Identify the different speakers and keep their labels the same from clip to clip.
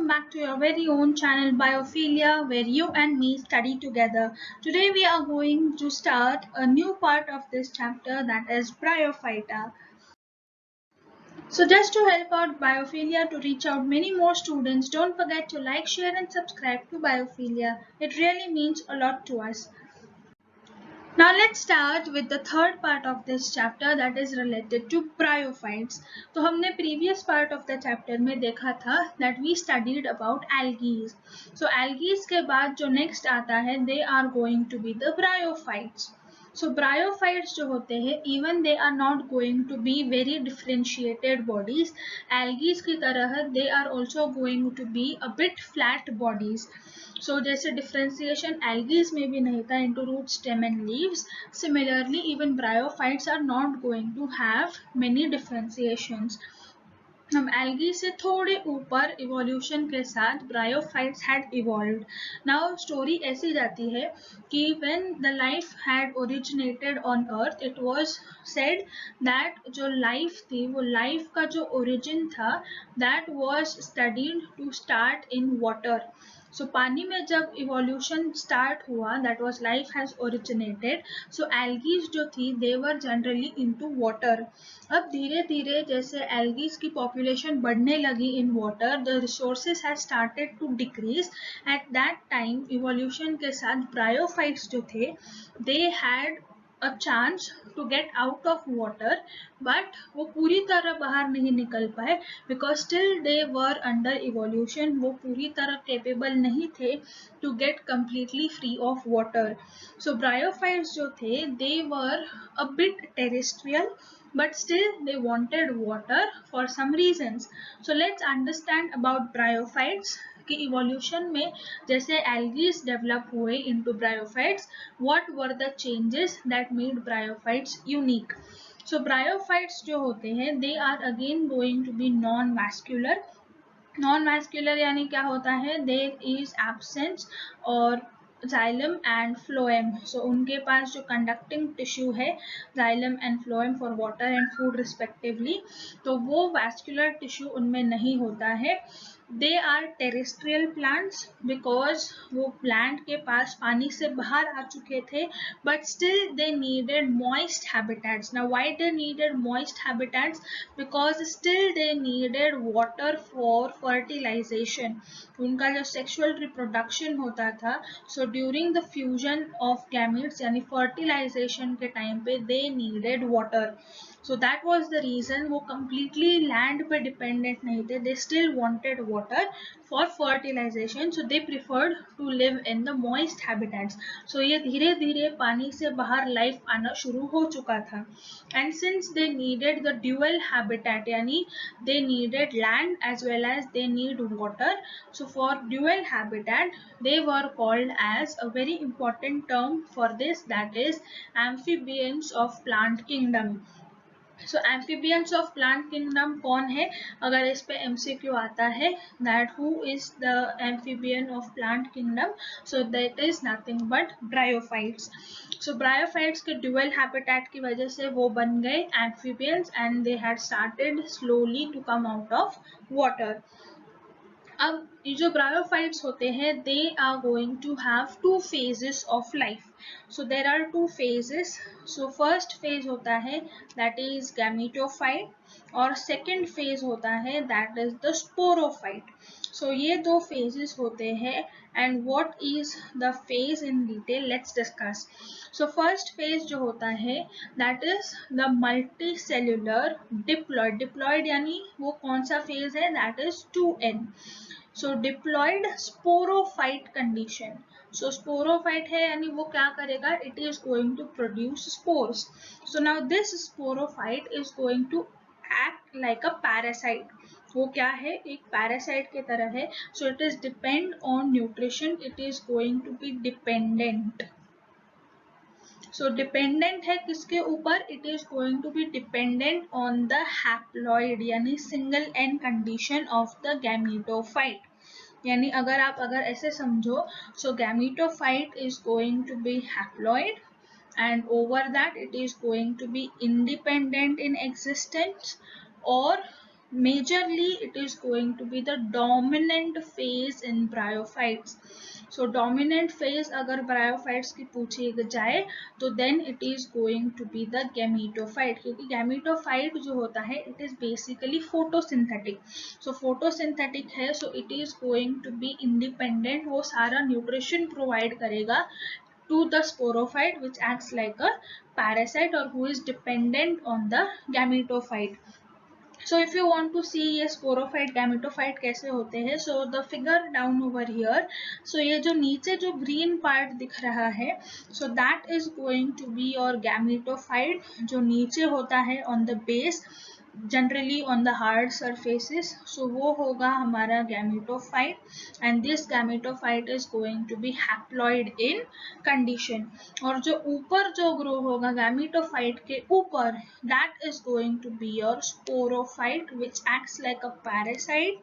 Speaker 1: welcome back to your very own channel Biophilia, where you and me study together. Today we are going to start a new part of this chapter, that is Bryophyta. So just to help out Biophilia to reach out many more students, don't forget to like, share and subscribe to Biophilia. It really means a lot to us. Now let's start with the third part of this chapter, that is related to bryophytes. तो हमने previous part of the chapter में देखा था that we studied about algae. So algae के बाद जो next आता है, they are going to be the bryophytes. So bryophytes जो होते हैं, even they are not going to be very differentiated bodies. Algae की तरह they are also going to be a bit flat bodies. So जैसे differentiation algae में भी नहीं था into root, stem and leaves, similarly even bryophytes are not going to have many differentiations. हम algae से थोड़े ऊपर evolution के साथ bryophytes had evolved. Now story ऐसी जाती है कि when the life had originated on earth, it was said that जो life थी वो life का जो origin था that was studied to start in water. So पानी में जब evolution start हुआ, that was life has originated. So algae जो थी they were generally into water. अब धीरे धीरे जैसे algae की population बढ़ने लगी in water, the resources has started to decrease. At that time evolution के साथ bryophytes जो थे they had a chance to get out of water, but वो पूरी तरह बाहर नहीं निकल पाए because still they were under evolution. वो पूरी तरह capable नहीं थे to get completely free of water. So bryophytes जो थे they were a bit terrestrial, but still they wanted water for some reasons. So let's understand about bryophytes कि evolution में जैसे algae develop हुए into bryophytes, what were the changes that made bryophytes unique. So bryophytes जो होते हैं they are again going to be non-vascular. Non-vascular यानी क्या होता है, there is absence और xylem and phloem. So उनके पास जो conducting tissue है xylem and phloem for water and food respectively, तो वो vascular tissue उनमें नहीं होता है. They are terrestrial plants because वो plant के पास पानी से बाहर आ चुके थे, but still they needed moist habitats. Now why they needed moist habitats? Because still they needed water for fertilization. उनका जो sexual reproduction होता था, so during the fusion of gametes यानी fertilization के time पे they needed water. So that was the reason वो completely land पे dependent नहीं थे. They still wanted water for fertilization, so they preferred to live in the moist habitats. So ये धीरे धीरे पानी से बाहर life आना शुरू हो चुका था. And since they needed the dual habitat, यानी they needed land as well as they need water. So for dual habitat, they were called as a very important term for this, that is amphibians of plant kingdom. So amphibians of plant kingdom कौन है? अगर इस पे MCQ आता है that who is the amphibian of plant kingdom, so that is nothing but bryophytes. So bryophytes के dual habitat की वजह से वो बन गए amphibians and they had started slowly to come out of water. अब ये जो bryophytes होते हैं they are going to have two phases of life. So there are two phases. So first phase होता है that is gametophyte और second phase होता है that is the sporophyte. So ये दो phases होते हैं and what is the phase in detail, let's discuss. So first phase जो होता है that is the multicellular diploid. Diploid यानी वो कौन सा phase है, that is 2N. So diploid sporophyte condition. So sporophyte है यानी वो क्या करेगा, it is going to produce spores. So now this sporophyte is going to act like a parasite. वो क्या है, एक parasite के तरह है. So it is depend on nutrition, it is going to be dependent. So dependent है किसके ऊपर, it is going to be dependent on the haploid यानी single N condition of the gametophyte. यानी अगर ऐसे समझो, so gametophyte is going to be haploid and over that it is going to be independent in existence, or majorly it is going to be the dominant phase in bryophytes. So dominant phase अगर bryophytes की पूछी जाए तो then it is going to be the gametophyte, क्योंकि gametophyte जो होता है it is basically photosynthetic. So photosynthetic है, so it is going to be independent, वो सारा nutrition provide करेगा to the sporophyte which acts like a parasite or who is dependent on the gametophyte. So if you want to see ये sporophyte gametophyte कैसे होते हैं, so the figure down over here, so ये जो नीचे जो green part दिख रहा है, so that is going to be your gametophyte, जो नीचे होता है on the base, generally on the hard surfaces, so वो होगा हमारा gametophyte, and this gametophyte is going to be haploid in condition. और जो ऊपर जो grow होगा gametophyte के ऊपर, that is going to be your sporophyte which acts like a parasite,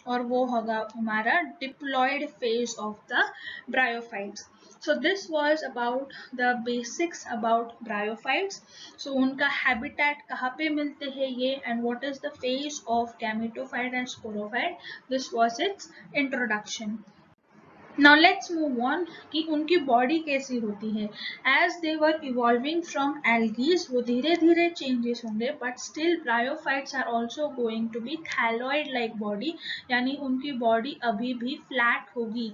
Speaker 1: और वो होगा हमारा diploid phase of the bryophytes. So this was about the basics about bryophytes. So उनका habitat कहाँ पे मिलते हैं ये, and what is the phase of gametophyte and sporophyte. This was its introduction. Now let's move on कि उनकी body कैसी होती है. As they were evolving from algae, वो धीरे धीरे changes होंगे, but still bryophytes are also going to be thalloid like body, यानी उनकी बॉडी अभी भी flat होगी.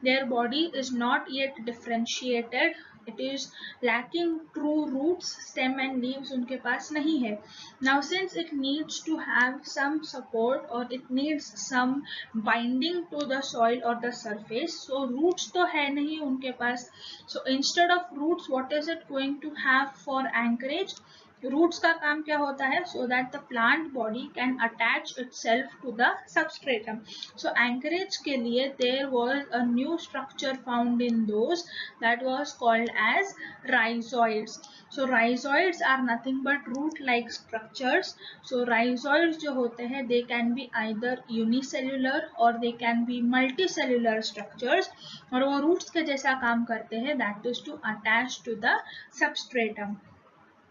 Speaker 1: Their body is not yet differentiated. It is lacking true roots, stem and leaves उनके पास नहीं है. Now since it needs to have some support or it needs some binding to the soil or the surface, so roots तो है नहीं उनके पास. So instead of roots, what is it going to have for anchorage? Roots का काम क्या होता है, so that the plant body can attach itself to the substratum. So anchorage के लिए there was a new structure found in those, that was called as rhizoids. So rhizoids are nothing but root like structures. So rhizoids जो होते हैं they can be either unicellular or they can be multicellular structures, और वो roots के जैसा काम करते हैं, that is to attach to the substratum.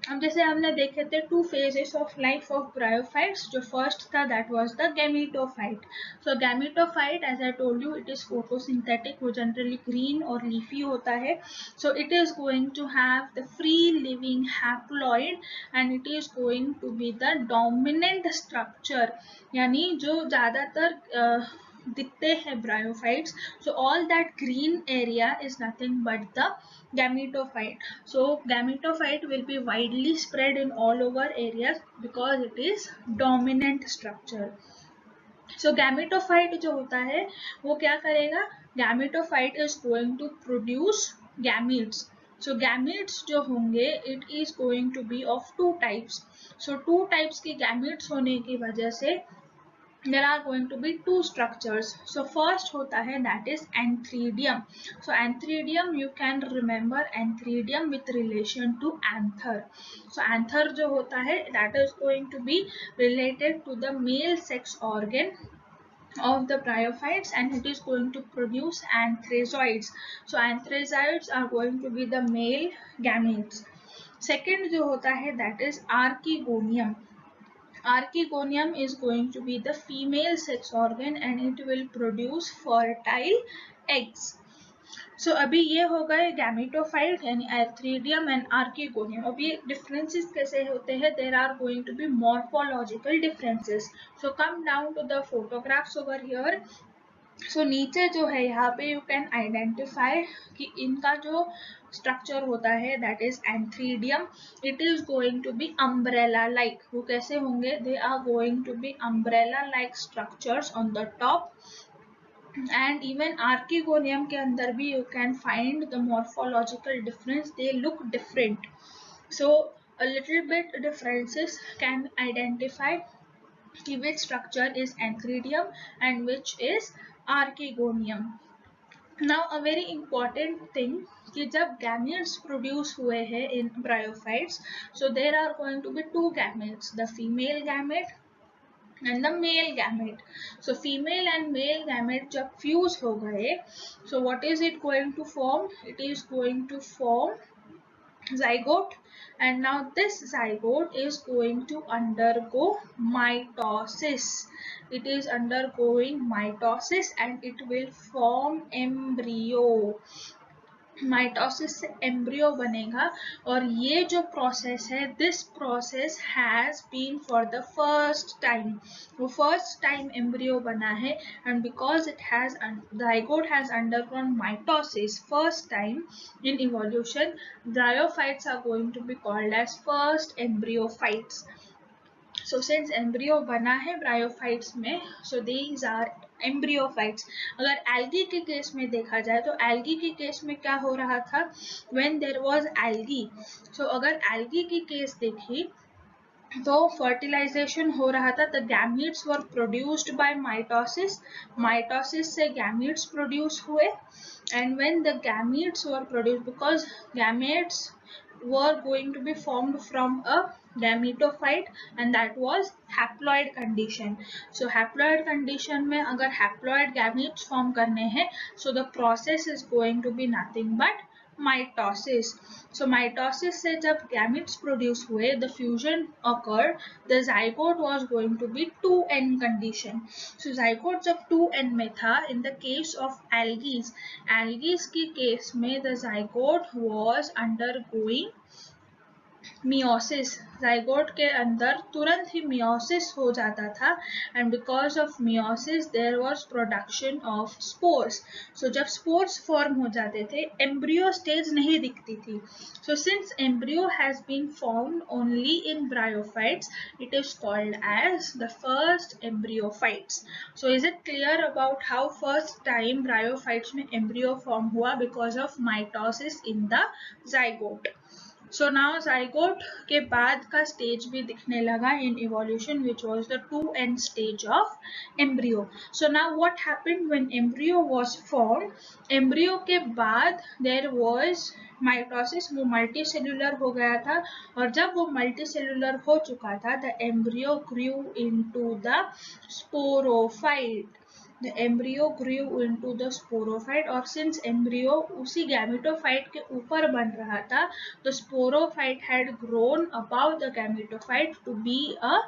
Speaker 1: अब जैसे हमने देखे थे two phases of life of bryophytes. जो फर्स्ट था that was the gametophyte. So gametophyte as I told you it is photosynthetic, वो जनरली ग्रीन और लीफी होता है. So it is going to have the free living haploid and it is going to be the dominant structure, यानी जो ज़्यादातर दिखते हैं bryophytes. So all that green area is nothing but the gametophyte. So gametophyte will be widely spread in all over areas because it is dominant structure. So gametophyte जो होता है वो क्या करेगा, gametophyte is going to produce gametes. So gametes जो होंगे it is going to be of two types. So two types के gametes होने की वजह से there are going to be two structures. So first होता है that is antheridium. So antheridium you can remember antheridium with relation to anther. So anther जो होता है that is going to be related to the male sex organ of the bryophytes and it is going to produce anthrazoids. So anthrazoids are going to be the male gametes. Second जो होता है that is archegonium. Archegonium is going to be the female sex organ and it will produce fertile eggs. So अभी ये हो गए gametophyte यानी antheridium and archegonium. अब ये differences कैसे होते हैं? There are going to be morphological differences. So come down to the photographs over here. So नीचे जो है यहाँ पे you can identify कि इनका जो स्ट्रक्चर होता है that is antheridium. It is going to be umbrella like. वो कैसे होंगे? They are going to be umbrella like structures on the top. And even archegonium के अंदर भी you can find the morphological difference. They look different. So a little bit differences can identify which structure is antheridium and which is archegonium. Now a very important thing कि जब gametes produce हुए हैं in bryophytes, so there are going to be two gametes, the female gamete and the male gamete. So female and male gamete जब fuse हो गए, so what is it going to form? It is going to form zygote, and now this zygote is going to undergo mitosis. It is undergoing mitosis and it will form embryo. Mitosis से embryo बनेगा और ये जो process है, this process has been for the first time, वो first time embryo बना है and because it has zygote has undergone mitosis first time in evolution, bryophytes are going to be called as first embryophytes. So since embryo बना है bryophytes में, so these are embryophytes. अगर algae के case में देखा जाए तो algae के केस में क्या हो रहा था, when there was algae, so अगर algae की केस देखी तो फर्टिलाइजेशन हो रहा था, the gametes were produced by mitosis, mitosis से गैमीट्स प्रोड्यूस हुए and when the gametes were produced, because gametes were going to be formed from a gametophyte and that was haploid condition. So haploid condition में अगर haploid gametes form करने हैं, so the process is going to be nothing but mitosis. So mitosis से जब gametes produce हुए, the fusion occurred, the zygote was going to be 2n condition. So zygote जब 2n में था, in the case of algae, algae की case में the zygote was undergoing meiosis, zygote के अंदर तुरंत ही मियोसिस हो जाता था and because of meiosis there was production of spores. So जब स्पोर्स फॉर्म हो जाते थे, एम्ब्रियो स्टेज नहीं दिखती थी. So since embryo has been formed only in bryophytes, it is called as the first embryophytes. So is it clear about how first time bryophytes में embryo form हुआ because of mitosis in the zygote. So now zygote के बाद का stage भी दिखने लगा in evolution, which was the 2n stage of embryo. So now what happened when embryo was formed? Embryo के बाद there was mitosis, वो multicellular हो गया था और जब वो multicellular हो चुका था, the embryo grew into the sporophyte. The embryo grew into the sporophyte और since embryo उसी gametophyte के ऊपर बन रहा था, the sporophyte had grown above the gametophyte to be a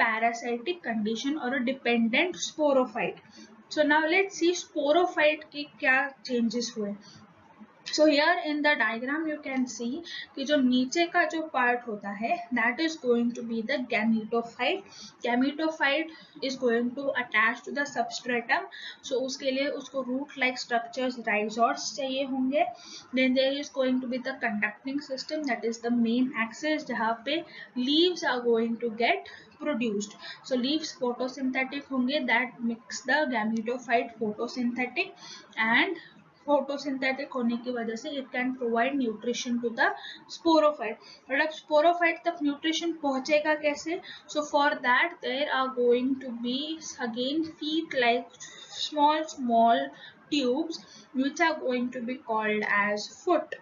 Speaker 1: parasitic condition or a dependent sporophyte. So now let's see sporophyte की क्या changes हुए. So here in the diagram you can see कि जो नीचे का जो part होता है, that is going to be the gametophyte. Gametophyte is going to attach to the substratum. So उसके लिए उसको root like structures, rhizoids चाहिए होंगे. Then there is going to be the conducting system, that is the main axis जहाँ पे leaves are going to get produced. So leaves photosynthetic होंगे, that makes the gametophyte photosynthetic and photosynthetic होने की वजह से it can provide nutrition to the sporophyte. But अब sporophyte तक nutrition पहुंचेगा कैसे? So for that there are going to be again feet like small tubes which are going to be called as foot.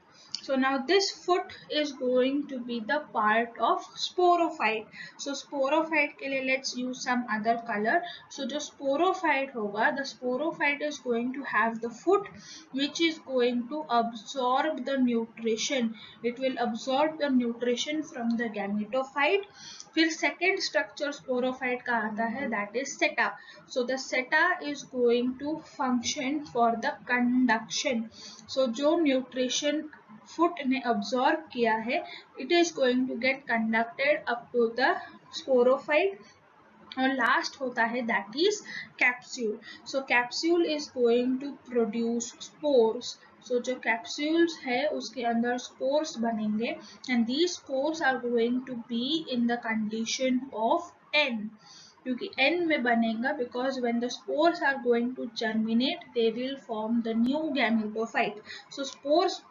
Speaker 1: So now this foot is going to be the part of sporophyte. So sporophyte के लिए let's use some other color. So जो sporophyte होगा, the sporophyte is going to have the foot which is going to absorb the nutrition. It will absorb the nutrition from the gametophyte. फिर second structure sporophyte का आता है, that is seta. So the seta is going to function for the conduction. So जो nutrition foot ने absorb किया है, it is going to get conducted up to the sporophyte और लास्ट होता है that is capsule. So capsule is going to produce spores. So जो capsules है उसके अंदर स्पोर्स बनेंगे and these spores are going to be in the condition of n, क्योंकि n में बनेगा because when the spores are going to germinate they will form the new gametophyte. So spores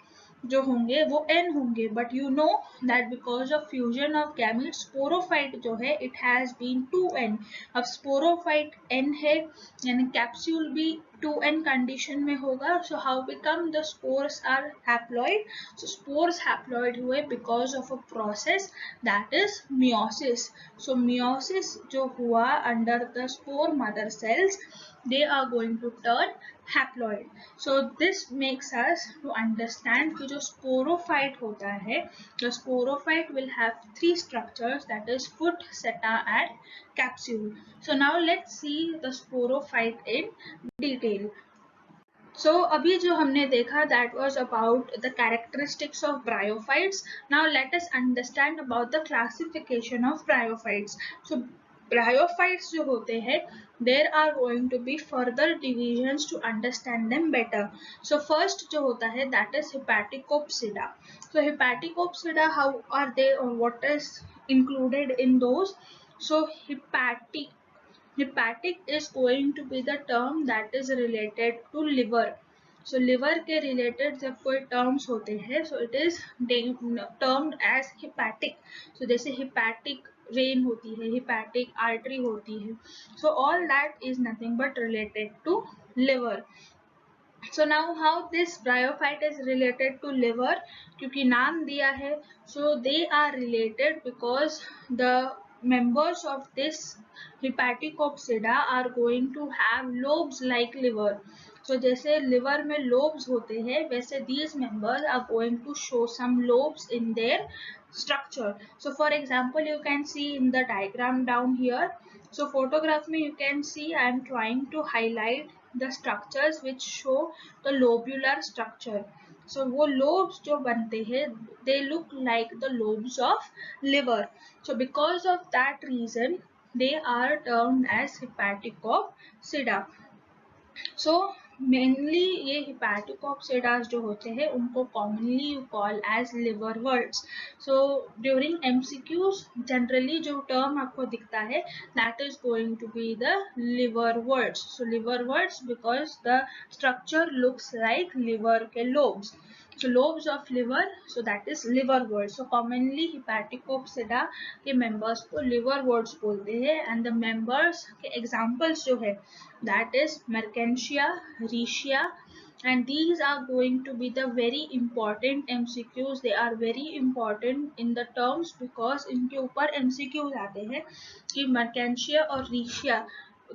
Speaker 1: जो होंगे वो n होंगे, but you know that because of fusion of gamete sporophyte जो है it has been 2n. अब sporophyte n है यानी capsule भी 2n कंडीशन में होगा. So how become the spores are haploid? So spores haploid हुए because of a process that is meiosis. So meiosis जो हुआ under the spore mother cells, they are going to turn haploid. So this makes us to understand कि जो sporophyte होता है, the sporophyte will have three structures, that is foot, seta and capsule. So now let's see the sporophyte in detail. So अभी जो हमने देखा that was about the characteristics of bryophytes. Now let us understand about the classification of bryophytes. So bryophytes जो होते हैं, there are going to be further divisions to understand them better. So first जो होता है that is Hepaticopsida. So Hepaticopsida, how are they or what is included in those? So hepatic is going to be the term that is related to liver. So liver के related जब कोई terms होते हैं, so it is termed as hepatic. So जैसे hepatic vein होती है, hepatic artery होती है, so all that is nothing but related to liver. So now how this bryophyte is related to liver, क्योंकि नाम दिया है, so they are related because the members of this Hepaticopsida are going to have lobes like liver. So जैसे liver में lobes होते हैं, वैसे these members are going to show some lobes in their structure. So for example, you can see in the diagram down here. So photograph में you can see I am trying to highlight the structures which show the lobular structure. So वो lobes जो बनते हैं, they look like the lobes of liver. So because of that reason, they are termed as Hepaticopsida. So mainly ये Hepaticopsidas जो होते हैं, उनको commonly you call as liverworts. So during MCQs generally जो term आपको दिखता है, that is going to be the liverworts. So liverworts because the structure looks like liver के lobes. So lobes of liver, so that is liverworts. So commonly Hepaticopsida के members को liverworts बोलते हैं, and the members के examples जो है, that is Mercantia, Riccia, and these are going to be the very important MCQs. They are very important in the terms because इनके ऊपर MCQs आते हैं कि Mercantia और Riccia,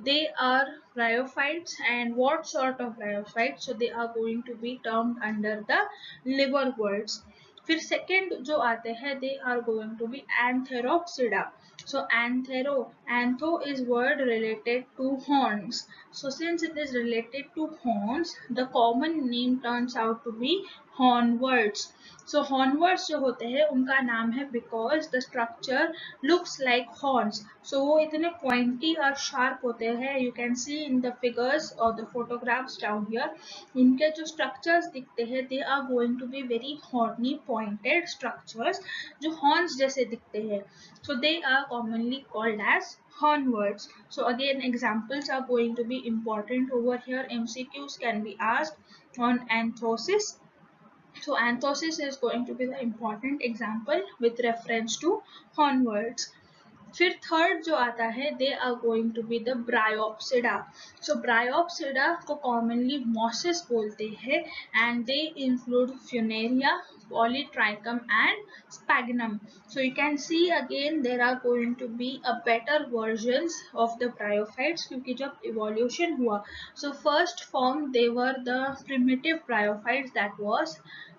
Speaker 1: they are bryophytes and what sort of bryophytes, so they are going to be termed under the liverworts. फिर second जो आते हैं, they are going to be Antheropsida. So antho is word related to horns. So since it is related to horns, the common name turns out to be hornworts. So hornworts जो होते हैं, उनका नाम है because the structure looks like horns. So वो इतने pointy और sharp होते हैं. You can see in the figures or the photographs down here. उनके जो structures दिखते हैं, they are going to be very horny pointed structures जो horns जैसे दिखते हैं. So they are commonly called as hornworts. So again examples are going to be important over here. MCQs can be asked on anthosis. So anthosis is going to be the important example with reference to hornworts. फिर third जो आता है, they are going to be the Bryopsida. So Bryopsida को commonly mosses बोलते हैं and they include Funaria, Polytrichum and Sphagnum. So you can see again there are going to be a better versions of the bryophytes, क्योंकि जब evolution हुआ, so first form they were the primitive bryophytes, that was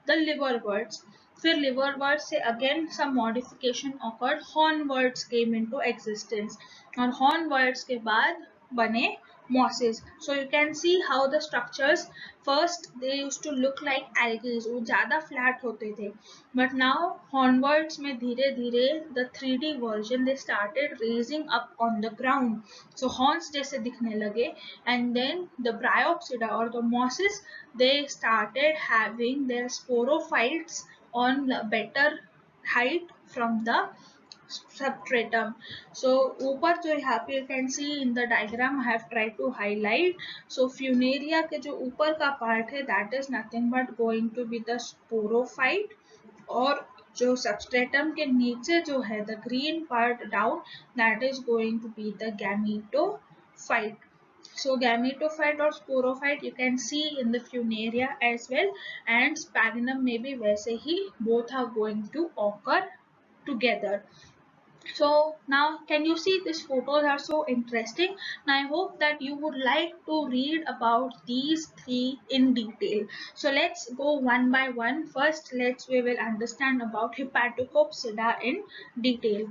Speaker 1: the liverworts. फिर liverworts से again some modification occurred, hornworts came into existence और hornworts के बाद बने mosses. So you can see how the structures first they used to look like algae, वो ज़्यादा flat होते थे, but now hornworts में धीरे धीरे the 3D version they started raising up on the ground, so horns जैसे दिखने लगे, and then the bryopsida or the mosses they started having their sporophytes on better height from the substratum. So ऊपर जो यहाँ पे you can see in the diagram I have tried to highlight. So funaria के जो ऊपर का part है, that is nothing but going to be the sporophyte, और जो substratum के नीचे जो है the green part down, that is going to be the gametophyte. So gametophyte or sporophyte you can see in the funaria as well, and sphagnum may be वैसे ही, both are going to occur together. So now can you see these photos are so interesting, and I hope that you would like to read about these three in detail. So let's go one by one. First we will understand about Hepatocopsida in detail.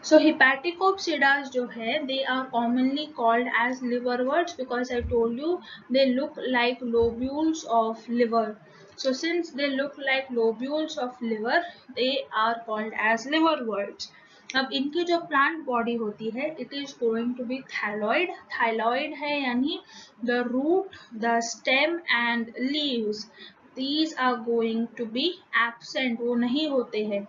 Speaker 1: So Hepatocopsidas जो है, they are commonly called as liverworts because I told you they look like lobules of liver. So since they look like lobules of liver, they are called as liverworts. अब इनकी जो plant body होती है, it is going to be thalloid. Thalloid है यानी the root, the stem and leaves, these are going to be absent, वो नहीं होते हैं.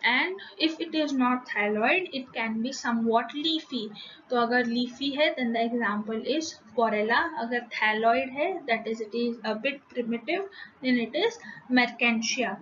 Speaker 1: And if it is not thyroid, it can be somewhat leafy. तो अगर leafy है, then the example is porella. अगर thyroid है, that is it is a bit primitive, then it is mercantia.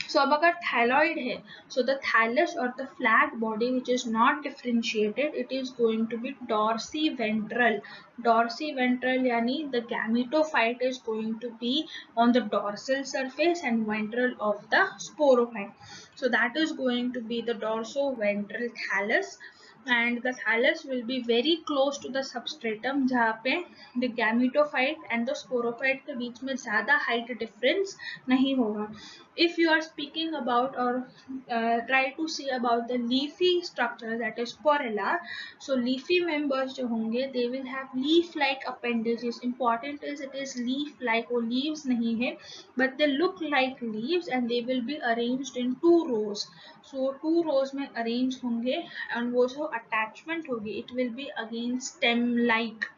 Speaker 1: So अब अगर thyroid है, so the thallus or the flat body which is not differentiated, it is going to be dorsiventral. Dorsiventral यानी the gametophyte is going to be on the dorsal surface and ventral of the sporophyte. So that is going to be the dorsoventral thallus, and the thallus will be very close to the substratum जहाँ पे the gametophyte and the sporophyte के बीच में ज़्यादा height difference नहीं होगा. If you are speaking about or try to see about the leafy structure, that is porella, so leafy members जो होंगे, they will have leaf like appendages. Important is it is leaf like, वो leaves नहीं है, but they look like leaves and they will be arranged in two rows. So two rows में arrange होंगे, and वो जो attachment होगी, it will be again stem like.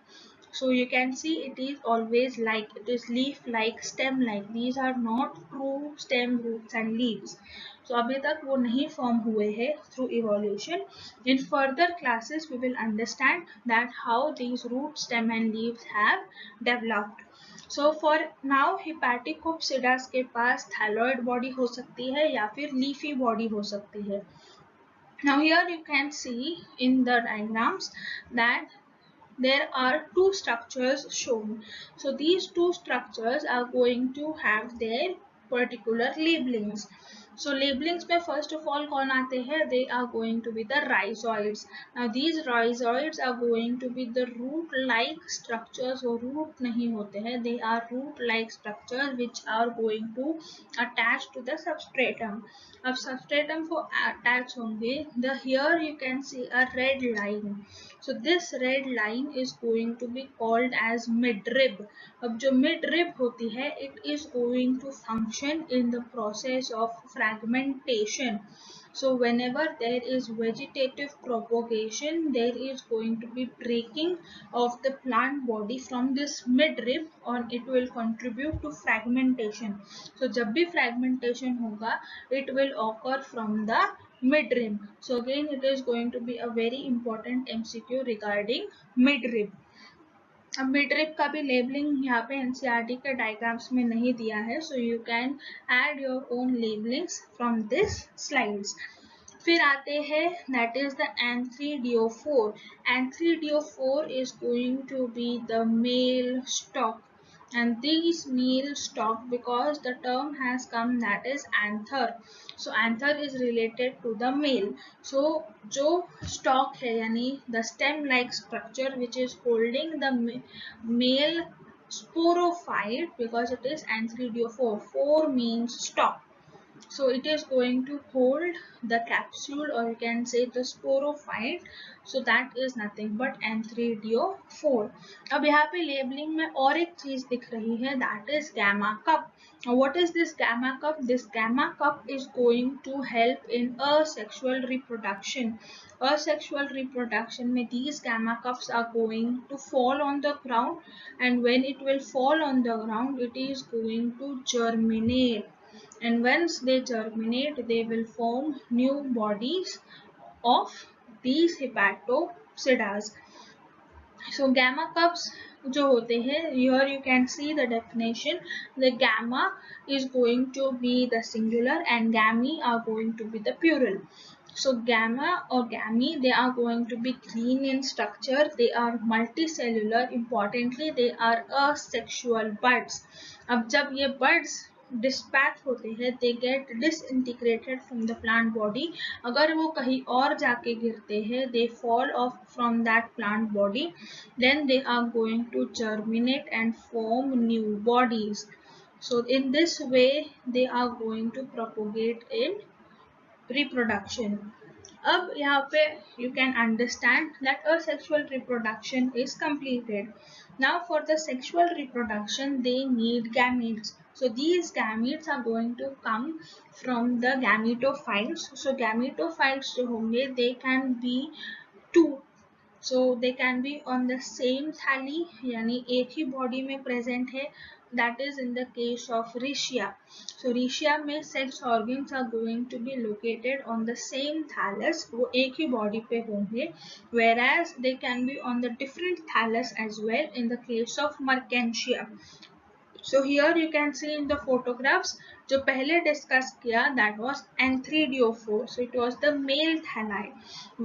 Speaker 1: So you can see it is always like, it is leaf like, stem like. These are not true stem, roots and leaves. So अभी तक वो नहीं form हुए हैं through evolution. In further classes we will understand that how these root, stem and leaves have developed. So for now Hepatocopsidas के पास thyroid body हो सकती है या फिर leafy body हो सकती है. Now here you can see in the diagrams that there are two structures shown. So these two structures are going to have their particular labelings. So labelings में first of all कौन आते हैं? They are going to be the rhizoids. Now these rhizoids are going to be the root-like structures. वो root नहीं होते हैं. They are root-like structures which are going to attach to the substratum. अब substratum को attach होंगे. The here you can see a red line. So this red line is going to be called as midrib. अब जो midrib होती है, it is going to function in the process of fragmentation. So whenever there is vegetative propagation, there is going to be breaking of the plant body from this midrib, and it will contribute to fragmentation. So जब भी fragmentation होगा, it will occur from the midrib. So again it is going to be a very important MCQ regarding midrib. अब midrib का भी labelling यहाँ पे NCERT के diagrams में नहीं दिया है, so you can add your own labelings from this slides. फिर आते हैं, that is the Anthridiophore. Anthridiophore is going to be the male stalk, and these male stalk, because the term has come, that is anther. So anther is related to the male. So जो stalk है यानी the stem like structure which is holding the male sporophyte, because it is Anthridiophore. Phore means stalk. So it is going to hold the capsule, or you can say the sporophyte. So that is nothing but Anthridiophore. अब यहाँ पे labeling में और एक चीज दिख रही है, that is gamma cup. Now what is this gamma cup? This gamma cup is going to help in asexual reproduction. Asexual reproduction में these gamma cups are going to fall on the ground, and when it will fall on the ground, it is going to germinate. And once they germinate, they will form new bodies of these hepatopsidas. So gamma cups जो होते हैं, here you can see the definition. The gamma is going to be the singular and gamete are going to be the plural. So gamma or gamete, they are going to be green in structure. They are multicellular. Importantly, they are asexual buds. अब जब ये buds dispatch होते हैं, they get disintegrated from the plant body. अगर वो कहीं और जाके गिरते हैं, they fall off from that plant body, then they are going to germinate and form new bodies. So in this way they are going to propagate in reproduction. अब यहाँ पे you can understand that asexual reproduction is completed. Now for the sexual reproduction they need gametes. So these gametes are going to come from the gametophytes. So gametophytes जो होंगे they can be two. So they can be on the same thallus, यानी एक ही body में present है. That is in the case of Riccia. So Riccia में sex organs are going to be located on the same thallus, वो एक ही बॉडी पे होंगे. Where as they can be on the different thallus as well in the case of Marchantia. So here you can see in the photographs जो पहले discuss किया that was anthridiophore, so it was the male thalli,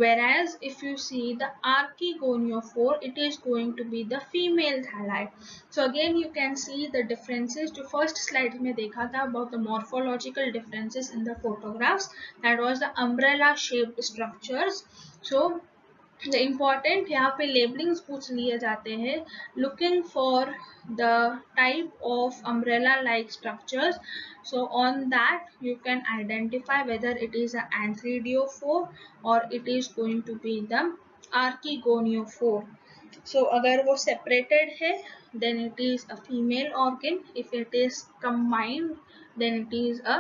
Speaker 1: whereas if you see the archegoniophore it is going to be the female thalli. So again you can see the differences. जो first slide में देखा था about the morphological differences in the photographs, that was the umbrella shaped structures. So the important यहाँ पे labellings पूछ लिए जाते हैं looking for the type of umbrella like structures. So on that you can identify whether it is an anthridiophore or it is going to be the archegoniophore. So अगर वो separated है then it is a female organ. If it is combined then it is a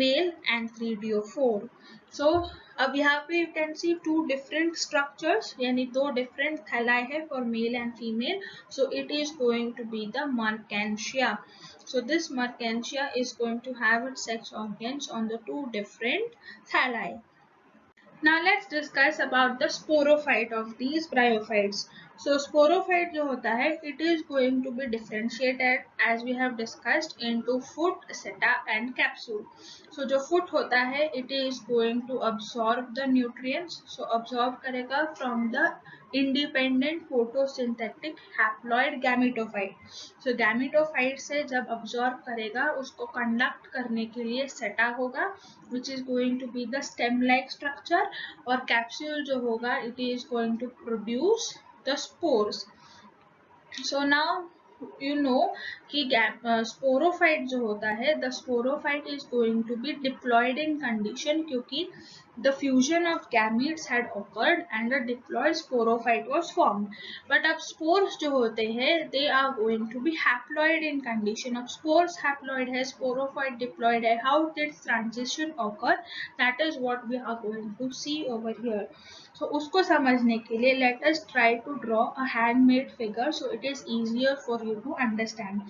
Speaker 1: male anthridiophore. So अब यहाँ पे you can see two different structures, यानी दो different thalli है for male and female. So it is going to be the Mercantia. So this Mercantia is going to have its sex organs on the two different thalli. Now let's discuss about the sporophyte of these bryophytes. So sporophyte जो होता है, it is going to be differentiated as we have discussed into foot, seta and capsule. So जो foot होता है, it is going to absorb the nutrients. So absorb करेगा from the independent photosynthetic haploid gametophyte. So gametophyte से जब absorb करेगा, उसको conduct करने के लिए seta होगा, which is going to be the stem like structure, और capsule जो होगा it is going to produce the spores. So now you know कि sporophyte जो होता है, the sporophyte is going to be diploid in condition क्योंकि the fusion of gametes had occurred and the diploid sporophyte was formed. But अब spores जो होते हैं they are going to be haploid in condition. अब spores haploid है, sporophyte diploid है. How did transition occur? That is what we are going to see over here. So उसको समझने के लिए let us try to draw a handmade figure so it is easier for you to understand.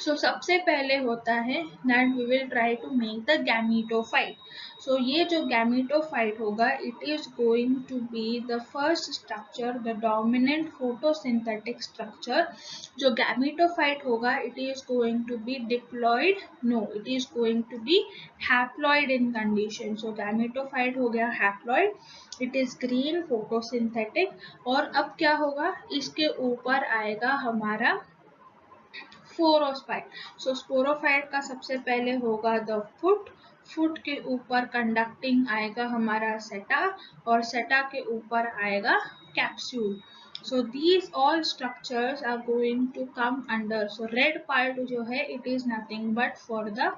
Speaker 1: So सबसे पहले होता है that we will try to make the gametophyte. So ये जो gametophyte होगा it is going to be the first structure, the dominant photosynthetic structure. जो gametophyte होगा it is going to be diploid, no it is going to be haploid in condition. So gametophyte हो गया haploid, it is green photosynthetic. और अब क्या होगा, इसके ऊपर आएगा हमारा स्पोरोफाइट. सो स्पोरोफाइट का सबसे पहले होगा द फुट, फुट के ऊपर कंडक्टिंग आएगा हमारा सेटा और सेटा के ऊपर आएगा capsule. So these all structures are going to come under. So red part जो है it is nothing but for the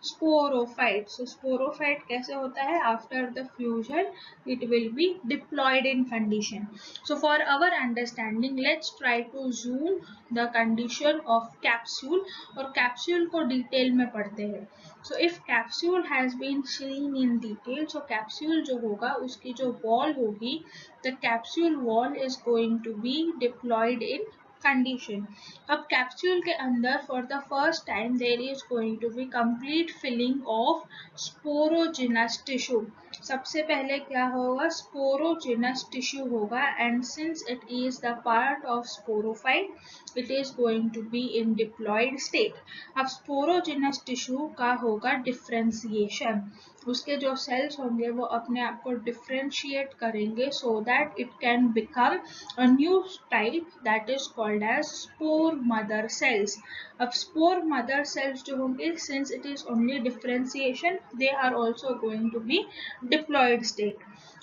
Speaker 1: sporophyte. So sporophyte कैसे होता है, after the fusion it will be diploid in condition. So for our understanding let's try to zoom the condition of capsule और capsule को detail में पढ़ते हैं. So if capsule has been seen in detail, so capsule जो होगा उसकी जो wall होगी, the capsule wall is going to be diploid in condition. अब capsule के अंदर for the first time there is going to be complete filling of sporogenous tissue. सबसे पहले क्या होगा, स्पोरोजिनस टिश्यू होगा, and since it is the part of sporophyte it is going to be in diploid state. अब sporogenous tissue का होगा differentiation, उसके जो सेल्स होंगे वो अपने आप को डिफ्रेंशिएट करेंगे so that it can become a new type that is called as spore mother cells. अब स्पोर मदर सेल्स जो होंगे, since it is only differentiation, they are also going to be diploid state.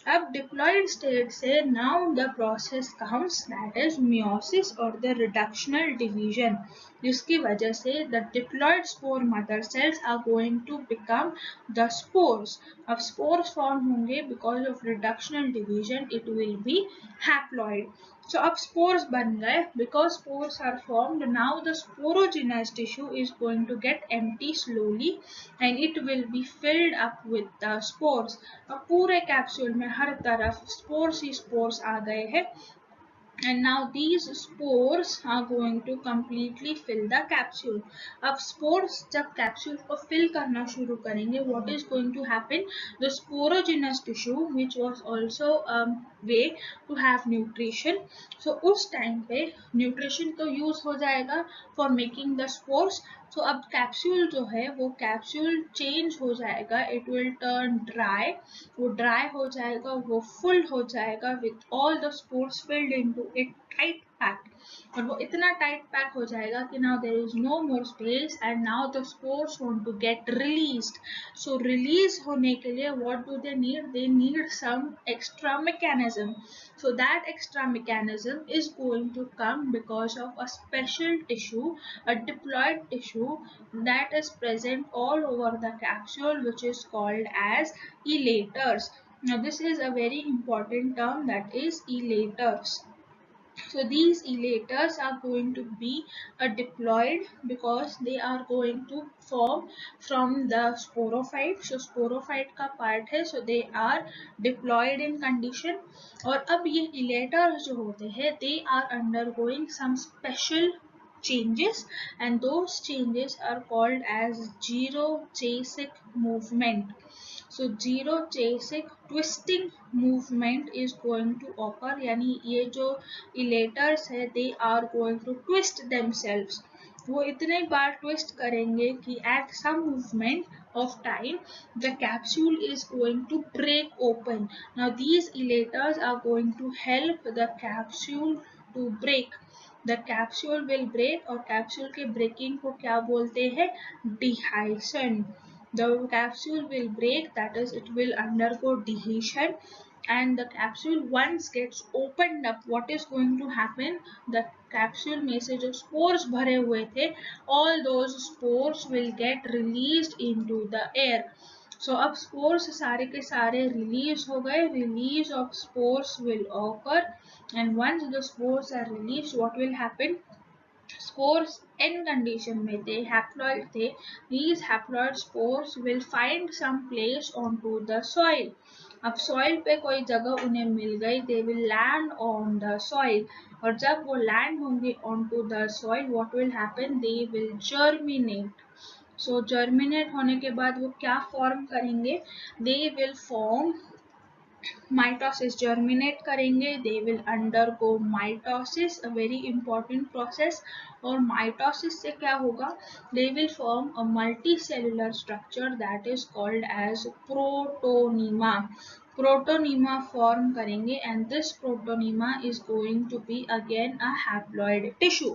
Speaker 1: अब diploid state से now the process comes that is meiosis और the reductional division, जिसकी वजह से the diploid spore mother cells are going to become the spores. अब spores form होंगे because of reductional division, it will be haploid. So अब spores बन गए, because spores are formed, now the sporogenous tissue is going to get empty slowly and it will be filled up with the spores. अब पूरे capsule में हर तरफ spores ही spores आ गए हैं, and now these spores are going to completely fill the capsule. अब spores जब capsule को fill करना शुरू करेंगे, what is going to happen, the sporogenous tissue which was also a way to have nutrition, so उस time पे nutrition तो use हो जाएगा for making the spores. तो अब कैप्सूल जो है वो कैप्सूल चेंज हो जाएगा, इट विल टर्न ड्राई, वो ड्राई हो जाएगा, वो फुल हो जाएगा with all the spores filled into a tight pack, और वो इतना टाइट पैक हो जाएगा कि now there is no more space and now the spores want to get released. So release होने के लिए what do they need some extra mechanism. So that extra mechanism is going to come because of a special tissue, a diploid tissue that is present all over the capsule, which is called as elaters. Now this is a very important term, that is elaters. So these elaters are going to be a diploid because they are going to form from the sporophyte. So sporophyte का part है, so they are diploid in condition. और अब ये elaters जो होते हैं, they are undergoing some special changes, and those changes are called as gyrojasic movement. So gyrojasic twisting movement is going to occur, यानी ये जो elaters है they are going to twist themselves. वो इतने बार twist करेंगे कि at some movement of time the capsule is going to break open. Now these elaters are going to help the capsule to break. The capsule will break, और capsule के breaking को क्या बोलते हैं, dehiscence. The capsule will break, that is it will undergo dehiscence, and the capsule once gets opened up, what is going to happen, the capsule में से जो spores भरे हुए थे, all those spores will get released into the air. So अब spores सारे के सारे release हो गए, release of spores will occur, and once the spores are released, what will happen, spores n condition में थे, haploid थे, these haploid spores will find some place onto the soil. अब soil पे कोई जगह उन्हें मिल गई, they will land on the soil, और जब वो land होंगे onto the soil, what will happen, they will germinate. So germinate होने के बाद वो क्या form करेंगे, they will form mitosis, germinate करेंगे, they will undergo mitosis, a very important process, और माइटोसिस से क्या होगा, they will form a multi cellular structure that is called as protonema. Protonema form करेंगे, and this protonema is going to be again a haploid tissue.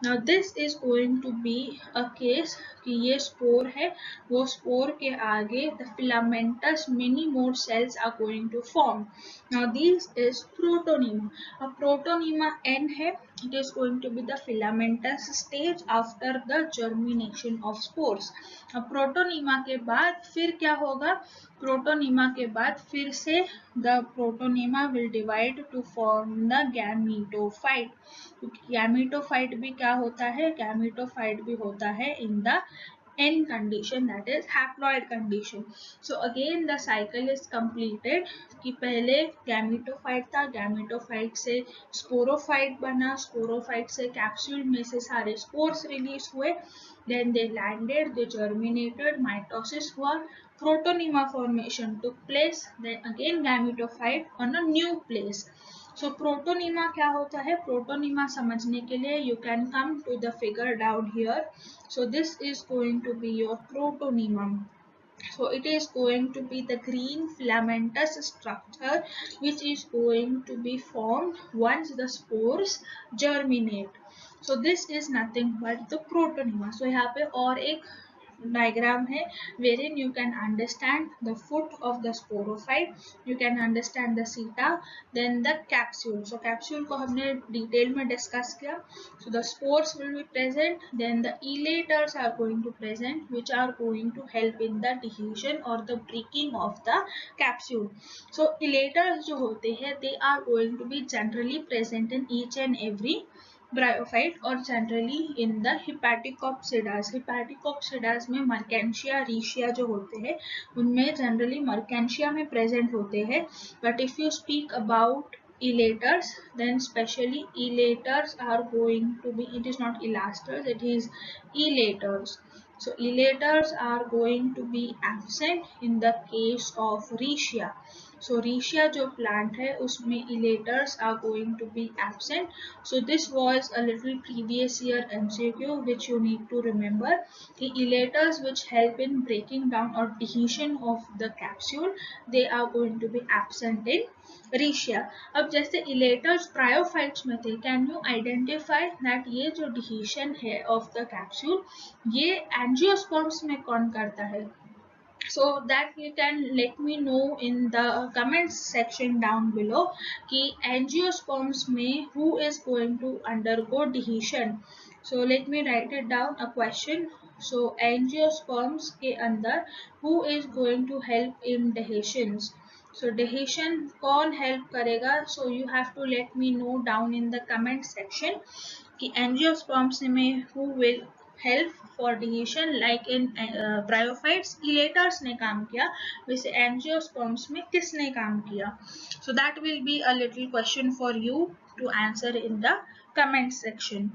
Speaker 1: Now this is going to be a case कि ये spore है, वो spore के आगे the filamentous many more cells are going to form. Now this is protonema. अब protonema N है, it is going to be the filamentous stage after the germination of spores. अब protonema के बाद फिर क्या होगा, protonema के बाद फिर से the protonema will divide to form the gametophyte. gametophyte भी क्या होता है, gametophyte भी होता है in the N condition, that is haploid condition. So again the cycle is completed कि पहले गैमेटोफाइट था, गैमेटोफाइट से स्पोरोफाइट बना, स्पोरोफाइट से कैप्सूल में से सारे स्पोर्स रिलीज हुए, then they landed, they germinated, mitosis हुआ, protonema formation took place, then again gametophyte on a new place. So protonema क्या होता है? प्रोटोनीमा समझने के लिए you can come to the figure down here. So this is going to be your protonema. So it is going to be the green filamentous structure which is going to be formed once the spores germinate. So this is nothing but the protonema. So यहाँ पे और एक diagram है wherein you can understand the foot of the sporophyte, you can understand the seta, then the capsule. So capsule को हमने detail में discuss किया. So the spores will be present, then the elaters are going to present which are going to help in the diffusion or the breaking of the capsule. So elaters जो होते हैं they are going to be generally present in each and every bryophyte और generally in the हिपैटिकोप्सिडास. हिपैटिकोप्सिडास में Marchantia रीशिया जो होते हैं उनमें generally Marchantia में प्रेजेंट होते हैं. But if you speak about elaters, then specially elaters are going to be, it is not elasters, it is elaters. So elaters are going to be absent in the case of riccia. So riccia जो plant है उसमें elaters are going to be absent. So this was a little previous year MCQ which you need to remember. The elaters which help in breaking down or dehiscence of the capsule, they are going to be absent in riccia. अब जैसे elaters bryophytes में थे, can you identify that ये जो dehiscence है of the capsule ये angiosperms में कौन करता है? So that you can let me know in the comments section down below कि angiosperms में who is going to undergo dehiscence. So let me write it down a question. So angiosperms के अंदर who is going to help in dehiscence? So dehiscence कौन help करेगा? So you have to let me know down in the comment section कि angiosperms में who will help for dehiscence like in bryophytes elaters ने काम किया, वैसे angiosperms में किसने काम किया? So that will be a little question for you to answer in the comment section.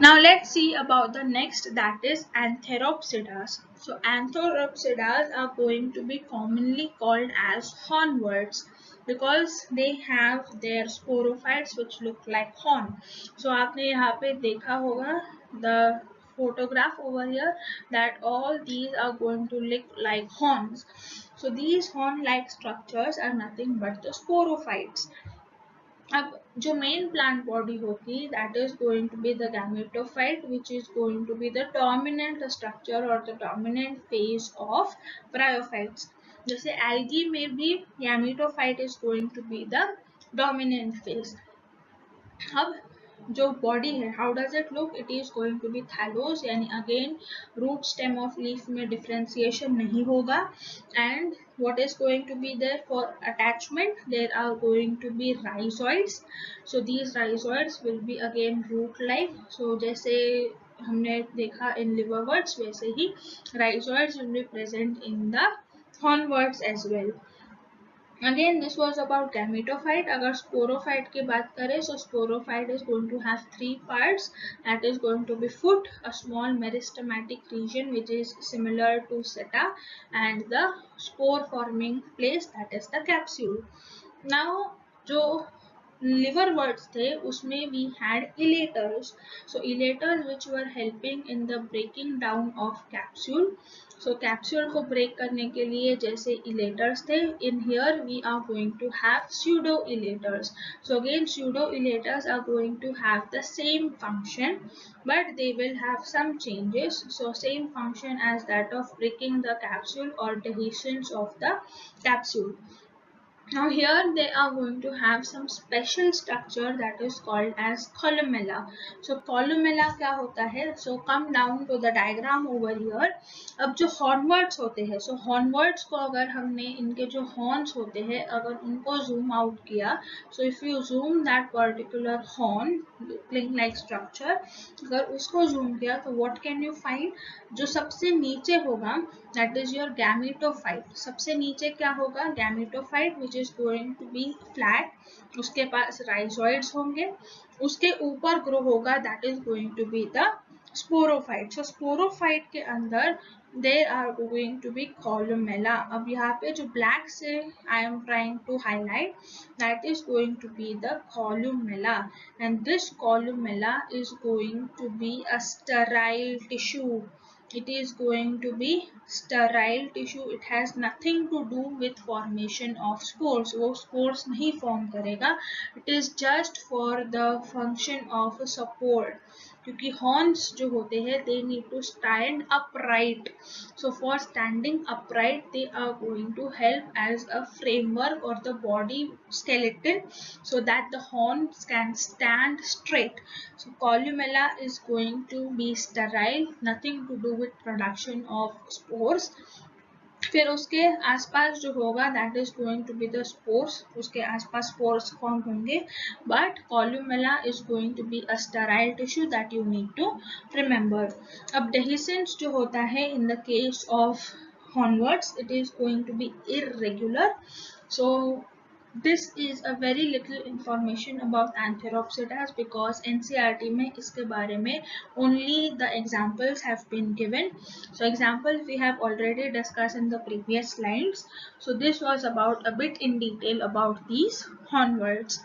Speaker 1: Now let's see about the next, that is Antheropsidas. So Antheropsidas are going to be commonly called as hornworts because they have their sporophytes which look like horn. So आपने यहाँ पे देखा होगा the photograph over here that all these are going to look like horns. So these horn-like structures are nothing but the sporophytes. अब जो main plant body होगी that is going to be the gametophyte which is going to be the dominant structure और the dominant phase of bryophytes. जैसे algae में भी gametophyte is going to be the dominant phase. अब जो body है how does it look? It is going to be thallose, यानी again root stem of leaf में differentiation नहीं होगा. And what is going to be there for attachment? There are going to be rhizoids. So these rhizoids will be again root like. So जैसे हमने देखा in liverworts वैसे ही rhizoids will be present in the hornworts as well. Again this was about gametophyte. अगर sporophyte की बात करें, so sporophyte is going to have three parts, that is going to be foot, a small meristematic region which is similar to seta, and the spore forming place, that is the capsule. Now जो liverworts थे उसमें we had elaters. So elaters which were helping in the breaking down of capsule. So capsule को break करने के लिए जैसे elaters थे, in here we are going to have pseudo elaters. So again pseudo elaters are going to have the same function but they will have some changes. So same function as that of breaking the capsule or dehiscence of the capsule. Now here they are going to have some special structure that is called as columella. So columella क्या होता है? So come down to the diagram over here. अब जो hornwords होते हैं, so hornwords को अगर हमने इनके जो horns होते हैं अगर उनको zoom out किया, so if you zoom that particular horn cling like structure, अगर उसको zoom किया तो what can you find? जो सबसे नीचे होगा that is your gametophyte. सबसे नीचे क्या होगा? gametophyte which is going to be flat. उसके पास rhizoids होंगे. उसके ऊपर grow होगा that is going to be the sporophyte. So sporophyte के अंदर there are going to be columella. अब यहाँ पे जो black से I am trying to highlight, that is going to be the columella, and this columella is going to be a sterile tissue. It is going to be sterile tissue. It has nothing to do with formation of spores. वो spores नहीं form करेगा. It is just for the function of support. क्योंकि horns जो होते हैं they need to stand upright. So for standing upright they are going to help as a framework or the body skeleton so that the horns can stand straight. So columella is going to be sterile, nothing to do with production of spores. फिर उसके आसपास जो होगा that is going to be the spores. उसके आसपास spores form होंगे, but columella is going to be a sterile tissue that you need to remember. अब dehiscence जो होता है in the case of hornworts, it is going to be irregular. So this is a very little information about Antheropsidas because NCERT में इसके बारे में only the examples have been given. So examples we have already discussed in the previous slides. So this was about a bit in detail about these hornworts.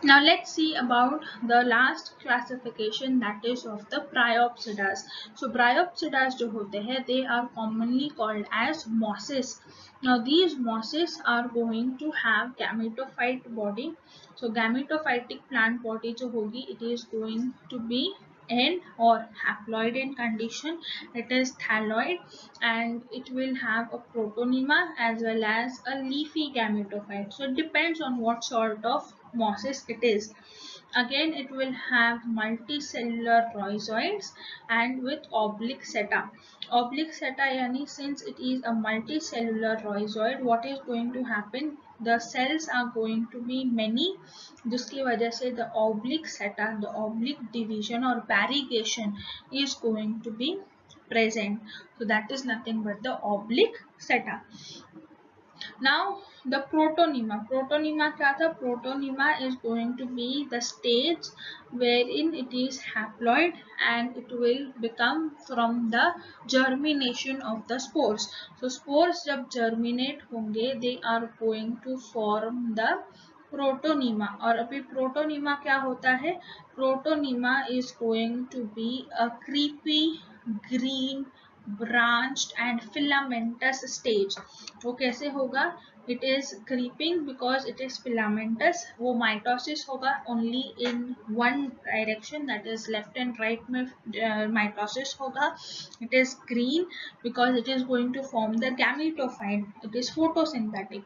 Speaker 1: Now let's see about the last classification, that is of the Bryopsidas. So Bryopsidas जो होते हैं they are commonly called as mosses. Now these mosses are going to have gametophyte body. So gametophytic plant body जो होगी it is going to be end or haploid in condition. It is thalloid and it will have a protonema as well as a leafy gametophyte. So it depends on what sort of mosses it is. Again it will have multicellular rhizoids and with oblique seta. Oblique seta yani since it is a multicellular rhizoid, what is going to happen? The cells are going to be many, जिसकी वजह से the oblique seta, the oblique division or variegation is going to be present. So that is nothing but the oblique seta. Now the protonema. Protonema क्या था? Protonema is going to be the stage wherein it is haploid and it will become from the germination of the spores. So spores जब germinate होंगे they are going to form the protonema. और अभी protonema क्या होता है? Protonema is going to be a creepy green branched and filamentous stage. वो कैसे होगा? It is creeping because it is filamentous. वो mitosis होगा only in one direction, that is left and right में mitosis होगा. It is green because it is going to form the gametophyte. It is photosynthetic.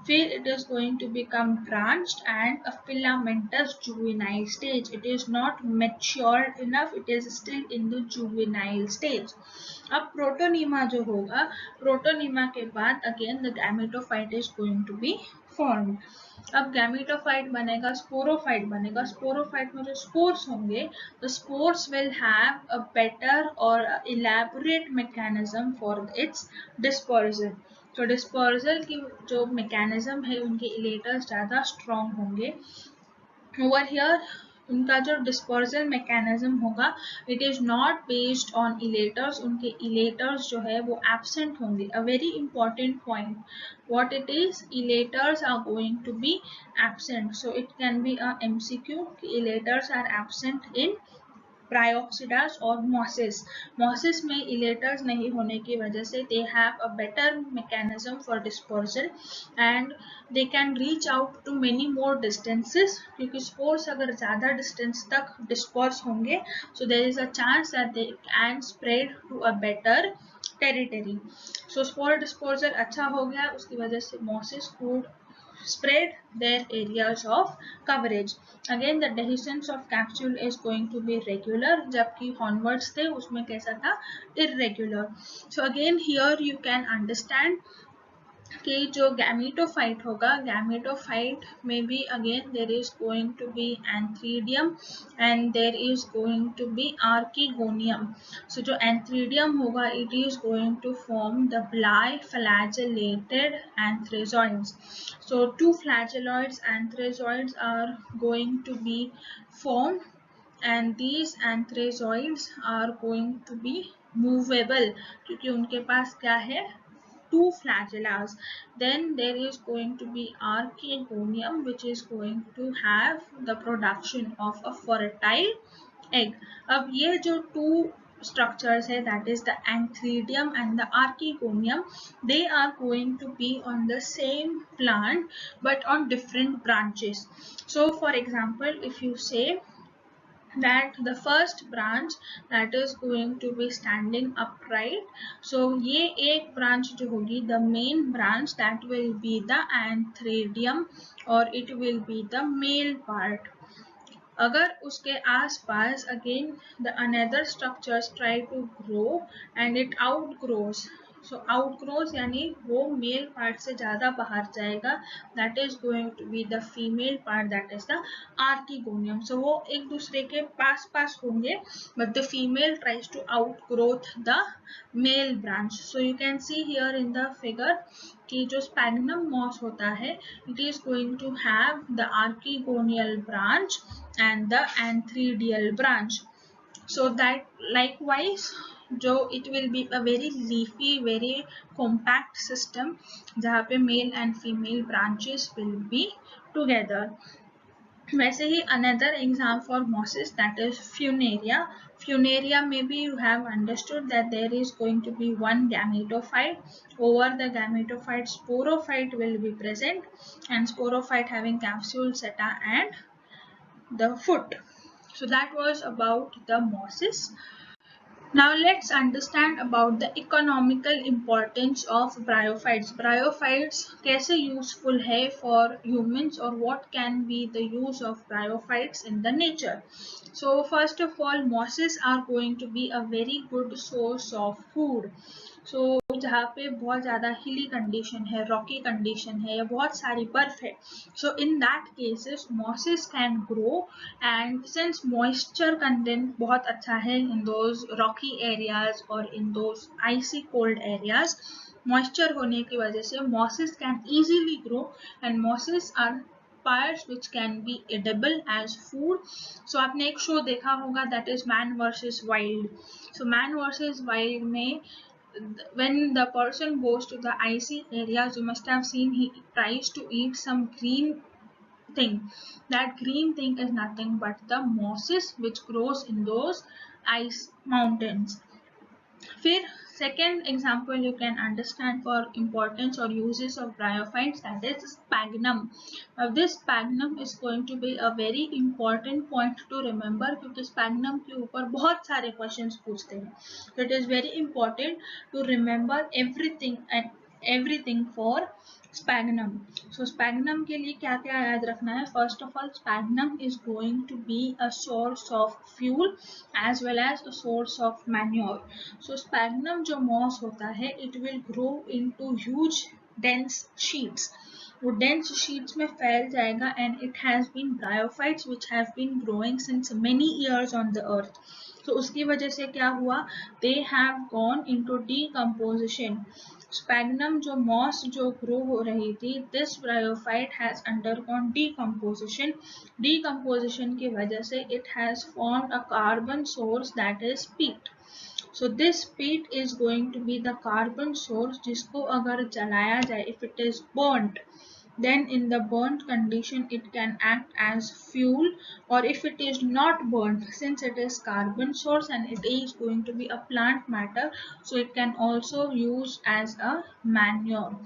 Speaker 1: फिर it is going to become branched and a filamentous juvenile stage. It is not matured enough. It is still in the juvenile stage. अब protonema जो होगा, protonema के बाद again the gametophyte is going to be formed. अब gametophyte बनेगा, sporophyte बनेगा. Sporophyte में जो स्पोर्स होंगे, the spores will have a better और elaborate mechanism for its dispersion. तो डिस्पर्जल की जो मैकेनिज्म है उनके इलेटर्स ज़्यादा स्ट्रॉन्ग होंगे. ओवर हियर उनका जो डिस्पर्जल मैकेनिज्म होगा it is not based on इलेटर्स. उनके इलेटर्स जो है वो एब्सेंट होंगे. अ very important point, what it is, elaters are going to be absent. So it can be a MCQ, elaters are absent in Bryopsidas or mosses. Mosses में elaters नहीं होने की वजह से they have a better mechanism for dispersal and they can reach out to many more distances. क्योंकि spores अगर ज़्यादा distance तक disperse होंगे, so there is a chance that they can spread to a better territory. So spore dispersal अच्छा हो गया, उसकी वजह से mosses could spread their areas of coverage. Again, the dehiscence of capsule is going to be regular, जबकि hornwards थे उसमें कैसा था, irregular. So again here you can understand कि जो गैमेटोफाइट होगा, गैमेटोफाइट में भी again there is going to be antheridium and there is going to be archegonium. So जो एंथ्रीडियम होगा it is going to form the biFlagellated anthrazoids. So two flagelloids anthrazoids are going to be formed, and these anthrazoids are going to be movable क्योंकि उनके पास क्या है, two flagellas. Then there is going to be archegonium, which is going to have the production of a fertile egg. अब ये जो two structures है, that is the antheridium and the archegonium, they are going to be on the same plant but on different branches. So for example, if you say that the first branch that is going to be standing upright, so ये एक branch जो होगी, the main branch, that will be the antheridium or it will be the male part. अगर उसके आसपास again the another structures try to grow and it outgrows, so outgrows यानी वो male part से ज़्यादा बाहर जाएगा, that is going to be the female part, that is the archegonium. So वो एक दूसरे के पास पास होंगे but the female tries to outgrow the male branch. So you can see here in the figure कि जो sphagnum moss होता है, it is going to have the archegonial branch and the antheridial branch. So that likewise जो it will be a very leafy, very compact system जहाँ पे male and female branches will be together. वैसे ही another example for mosses, that is funaria. Funaria maybe you have understood that there is going to be one gametophyte. Over the gametophyte, sporophyte will be present, and sporophyte having capsule, seta and the foot. So that was about the mosses. Now let's understand about the economical importance of bryophytes. Bryophytes कैसे useful है for humans, or what can be the use of bryophytes in the nature. So first of all, mosses are going to be a very good source of food. So जहाँ पे बहुत ज़्यादा हिली condition है, Rocky condition है या बहुत सारी बर्फ है, so in that cases mosses can grow, and since moisture content बहुत अच्छा है in those rocky areas or in those icy cold areas, moisture होने की वजह से mosses can easily grow, and mosses are parts which can be edible as food. So आपने एक show देखा होगा, that is Man vs Wild. So Man vs Wild में when the person goes to the icy areas, you must have seen he tries to eat some green thing. That green thing is nothing but the mosses which grows in those ice mountains. फिर second example you can understand for importance or uses of bryophytes, that is sphagnum. Now this sphagnum is going to be a very important point to remember क्योंकि sphagnum के ऊपर बहुत सारे questions पूछते हैं. So it is very important to remember everything for sphagnum. So sphagnum के लिए क्या क्या याद रखना है? First of all, sphagnum is going to be a source of fuel as well as a source of manure. So sphagnum जो moss होता है, it will grow into huge dense sheets. वो dense sheets में फैल जाएगा, and it has been bryophytes which have been growing since many years on the earth. So उसकी वजह से क्या हुआ? They have gone into decomposition. Sphagnum जो moss जो grow हो रही थी, this bryophyte has undergone decomposition. Decomposition की वजह से it has formed a carbon source, that is peat. So this peat is going to be the carbon source जिसको अगर जलाया जाए, if it is burnt, then in the burnt condition it can act as fuel, or if it is not burnt, since it is carbon source and it is going to be a plant matter, so it can also use as a manure.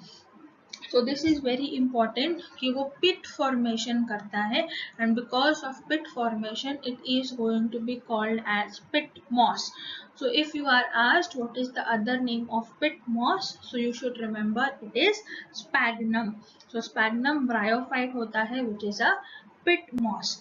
Speaker 1: So this is very important कि वो pit formation करता है, and because of pit formation it is going to be called as pit moss. So if you are asked what is the other name of pit moss, so you should remember it is sphagnum. So sphagnum bryophyte होता है which is a pit moss.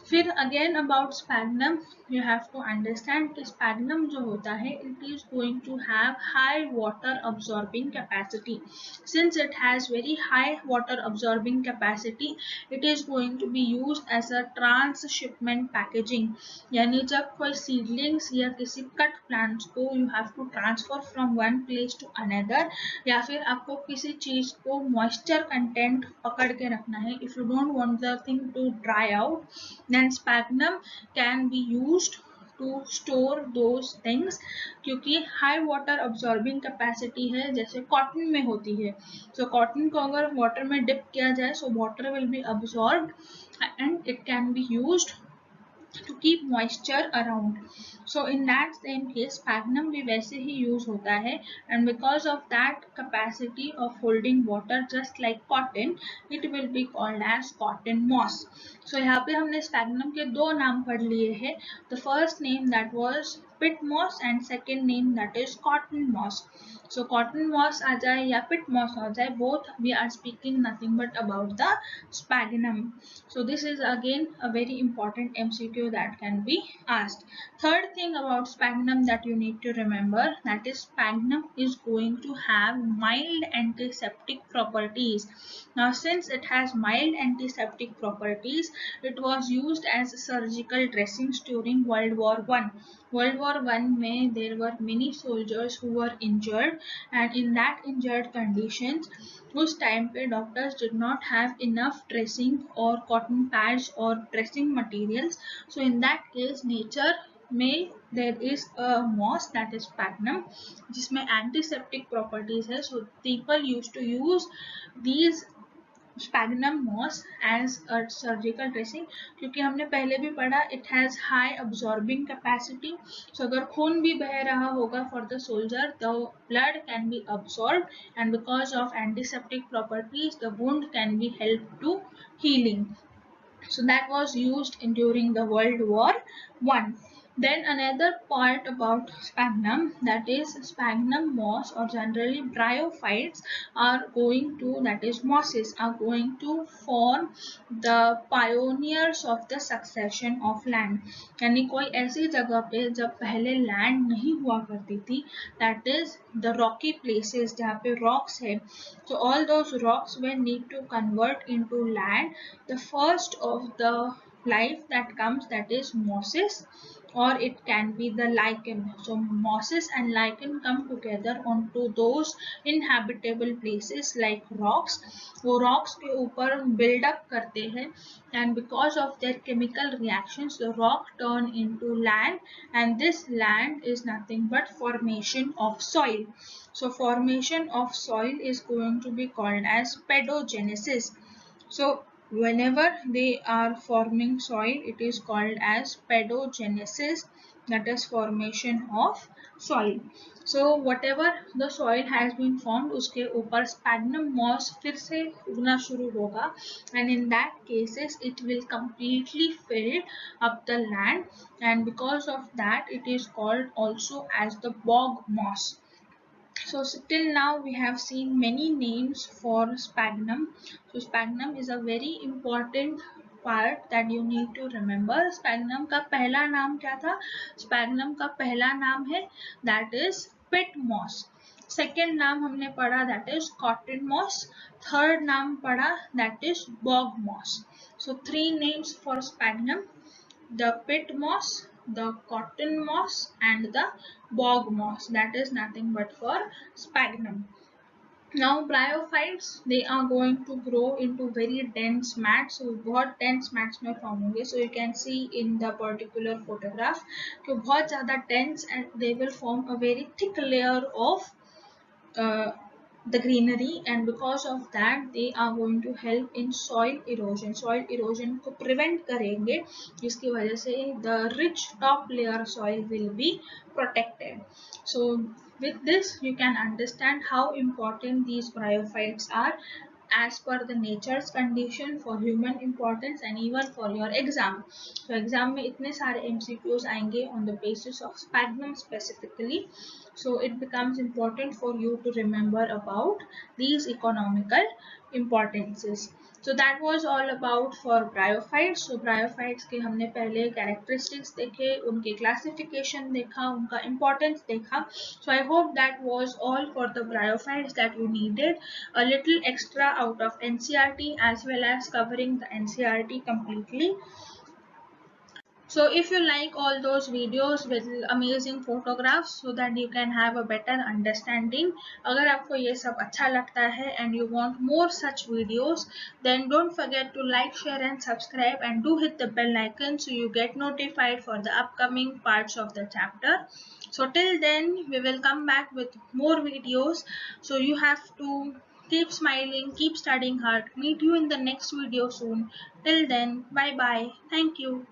Speaker 1: फिर again about sphagnum you have to understand कि sphagnum जो होता है it is going to have high water absorbing capacity. Since it has very high water absorbing capacity it is going to be used as a transshipment packaging. यानी जब कोई seedlings या किसी cut plants को you have to transfer from one place to another, या फिर आपको किसी चीज को मॉइस्चर कंटेंट पकड़ के रखना है, if you don't want the thing to dry out, then sphagnum can be used to store those things. क्योंकि हाई वाटर अब्सॉर्बिंग कैपेसिटी है जैसे कॉटन में होती है. सो कॉटन को अगर वाटर में डिप किया जाए so water will be absorbed and it can be used to keep moisture around. So in that same case sphagnum भी वैसे ही use होता है, and because of that capacity of holding water just like cotton it will be called as cotton moss. So यहाँ पे हमने sphagnum के दो नाम पढ़ लिए हैं. The first name that was pit moss and second name that is cotton moss. So cotton moss आ जाए या pit moss आ जाए, both we are speaking nothing but about the sphagnum. So this is again a very important MCQ that can be asked. Third thing about sphagnum that you need to remember, that is sphagnum is going to have mild antiseptic properties. Now since it has mild antiseptic properties, it was used as surgical dressings during World War One. World War One में there were many soldiers who were injured, and in that injured conditions उस time पे doctors did not have enough dressing और cotton pads और dressing materials. So in that case nature में there is a moss that is sphagnum जिसमें antiseptic properties है. So people use to use these sphagnum moss as a surgical dressing, क्योंकि हमने पहले भी पढ़ा it has high absorbing capacity. So अगर खून भी बह रहा होगा for the soldier the blood can be absorb, and because of antiseptic properties the wound can be help to healing. So that was used in during the World War One. Then another part about sphagnum, that is sphagnum moss or generally bryophytes are going to, that is mosses are going to form the pioneers of the succession of land. यानी कोई ऐसी जगह पे जब पहले land नहीं हुआ करती थी, that is the rocky places जहाँ पे rocks है, so all those rocks were need to convert into land. The first of the life that comes, that is mosses, or it can be the lichen. So mosses and lichen come together onto those inhabitable places like rocks. वो rocks के ऊपर build up करते हैं, and because of their chemical reactions the rock turn into land, and this land is nothing but formation of soil. So formation of soil is going to be called as pedogenesis. So whenever they are forming soil it is called as pedogenesis, that is formation of soil. So whatever the soil has been formed उसके ऊपर sphagnum moss फिर से उगना शुरू होगा, and in that cases it will completely fill up the land, and because of that it is called also as the bog moss. So till now we have seen many names for sphagnum. So sphagnum is a very important part that you need to remember. Sphagnum का पहला नाम क्या था? Sphagnum का पहला नाम है that is pit moss. Second नाम हमने पढ़ा that is cotton moss. Third नाम पढ़ा that is bog moss. So three names for sphagnum: the pit moss, the cotton moss and the bog moss, that is nothing but for sphagnum. Now bryophytes, they are going to grow into very dense mats. So बहुत dense mats में form होंगे. So you can see in the particular photograph कि बहुत ज़्यादा dense, and they will form a very thick layer of the greenery, and because of that they are going to help in soil erosion. Soil erosion को prevent करेंगे जिसकी वजह से the rich top layer soil will be protected. So with this you can understand how important these bryophytes are. as per the nature's condition for human importance and even for your exam. So exam में इतने सारे MCQs आएंगे on the basis of sphagnum specifically. So it becomes important for you to remember about these economical importances. So that was all about for bryophytes. So bryophytes के हमने पहले characteristics देखे, उनके classification देखा, उनका importance देखा. So I hope that was all for the bryophytes that you needed. A little extra out of NCERT as well as covering the NCERT completely. So if you like all those videos with amazing photographs so that you can have a better understanding, अगर आपको ये सब अच्छा लगता है and you want more such videos, then don't forget to like, share and subscribe, and do hit the bell icon so you get notified for the upcoming parts of the chapter. So till then we will come back with more videos. So you have to keep smiling, keep studying hard. Meet you in the next video soon. Till then, bye bye. Thank you.